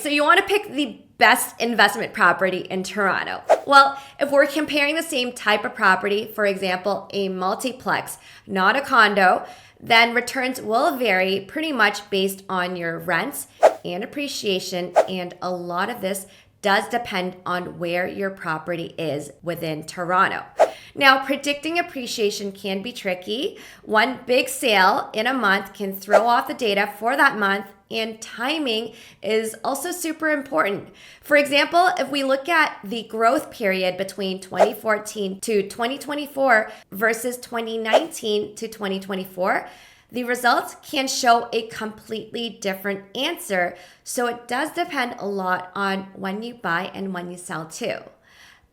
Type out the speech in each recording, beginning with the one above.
so you want to pick the best investment property in Toronto. Well, if we're comparing the same type of property, for example, a multiplex, not a condo, then returns will vary pretty much based on your rents and appreciation, and a lot of this does depend on where your property is within Toronto. Now, predicting appreciation can be tricky. One big sale in a month can throw off the data for that month, and timing is also super important. For example, if we look at the growth period between 2014 to 2024 versus 2019 to 2024, the results can show a completely different answer. So it does depend a lot on when you buy and when you sell too.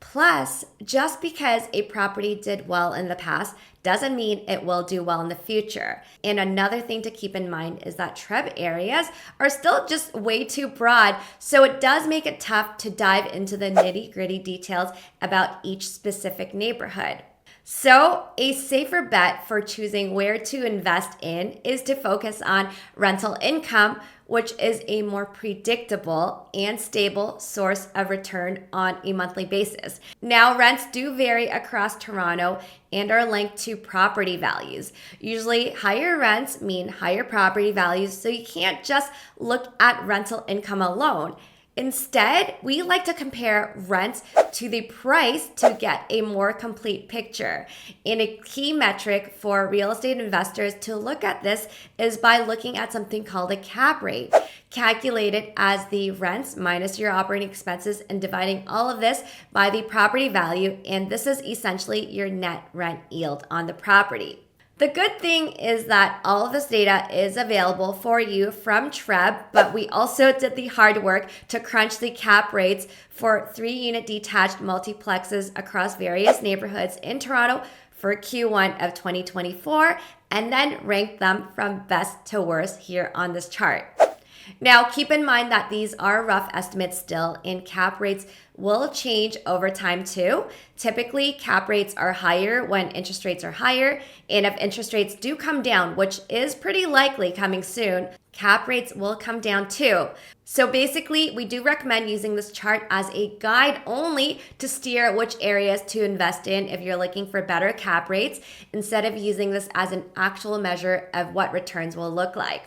Plus, just because a property did well in the past doesn't mean it will do well in the future. And another thing to keep in mind is that TREB areas are still just way too broad, so it does make it tough to dive into the nitty-gritty details about each specific neighborhood. So a safer bet for choosing where to invest in is to focus on rental income, which is a more predictable and stable source of return on a monthly basis. Now, rents do vary across Toronto and are linked to property values. Usually, higher rents mean higher property values, so you can't just look at rental income alone. Instead, we like to compare rents to the price to get a more complete picture. And a key metric for real estate investors to look at this is by looking at something called a cap rate, calculated as the rents minus your operating expenses and dividing all of this by the property value. And this is essentially your net rent yield on the property. The good thing is that all of this data is available for you from TREB, but we also did the hard work to crunch the cap rates for 3-unit detached multiplexes across various neighborhoods in Toronto for Q1 of 2024, and then rank them from best to worst here on this chart. Now, keep in mind that these are rough estimates still, and cap rates will change over time too. Typically, cap rates are higher when interest rates are higher, and if interest rates do come down, which is pretty likely coming soon, cap rates will come down too. So basically, we do recommend using this chart as a guide only to steer which areas to invest in if you're looking for better cap rates, instead of using this as an actual measure of what returns will look like.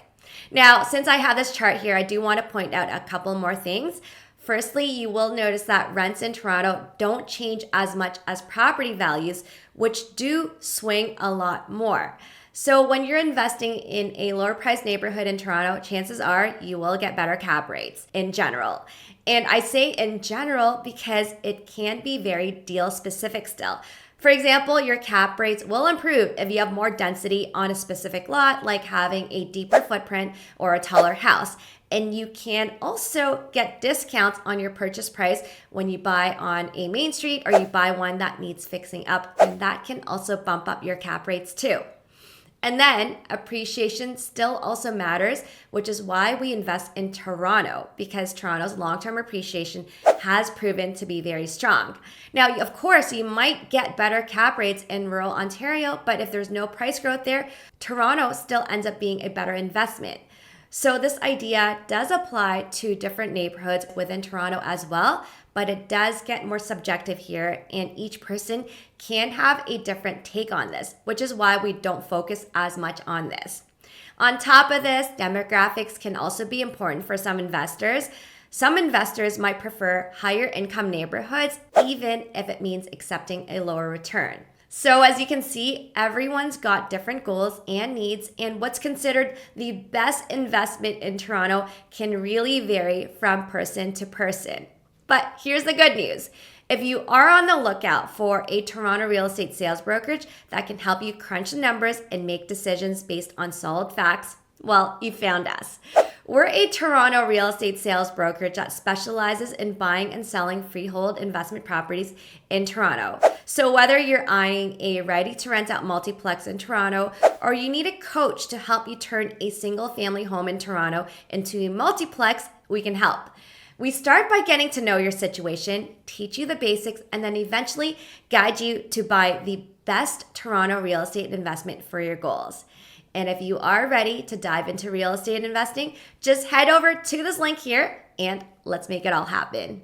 Now, since I have this chart here, I do want to point out a couple more things. Firstly, you will notice that rents in Toronto don't change as much as property values, which do swing a lot more. So when you're investing in a lower price neighborhood in Toronto, chances are you will get better cap rates in general. And I say in general because it can be very deal specific still. For example, your cap rates will improve if you have more density on a specific lot, like having a deeper footprint or a taller house. And you can also get discounts on your purchase price when you buy on a main street or you buy one that needs fixing up, and that can also bump up your cap rates too. And then appreciation still also matters, which is why we invest in Toronto, because Toronto's long-term appreciation has proven to be very strong. Now, of course, you might get better cap rates in rural Ontario, but if there's no price growth there, Toronto still ends up being a better investment. So this idea does apply to different neighborhoods within Toronto as well, but it does get more subjective here, and each person can have a different take on this, which is why we don't focus as much on this. On top of this, demographics can also be important for some investors. Some investors might prefer higher income neighborhoods, even if it means accepting a lower return. So as you can see, everyone's got different goals and needs, and what's considered the best investment in Toronto can really vary from person to person. But here's the good news. If you are on the lookout for a Toronto real estate sales brokerage that can help you crunch the numbers and make decisions based on solid facts, well, you found us. We're a Toronto real estate sales brokerage that specializes in buying and selling freehold investment properties in Toronto. So whether you're eyeing a ready-to-rent out multiplex in Toronto, or you need a coach to help you turn a single-family home in Toronto into a multiplex, we can help. We start by getting to know your situation, teach you the basics, and then eventually guide you to buy the best Toronto real estate investment for your goals. And if you are ready to dive into real estate investing, just head over to this link here, and let's make it all happen.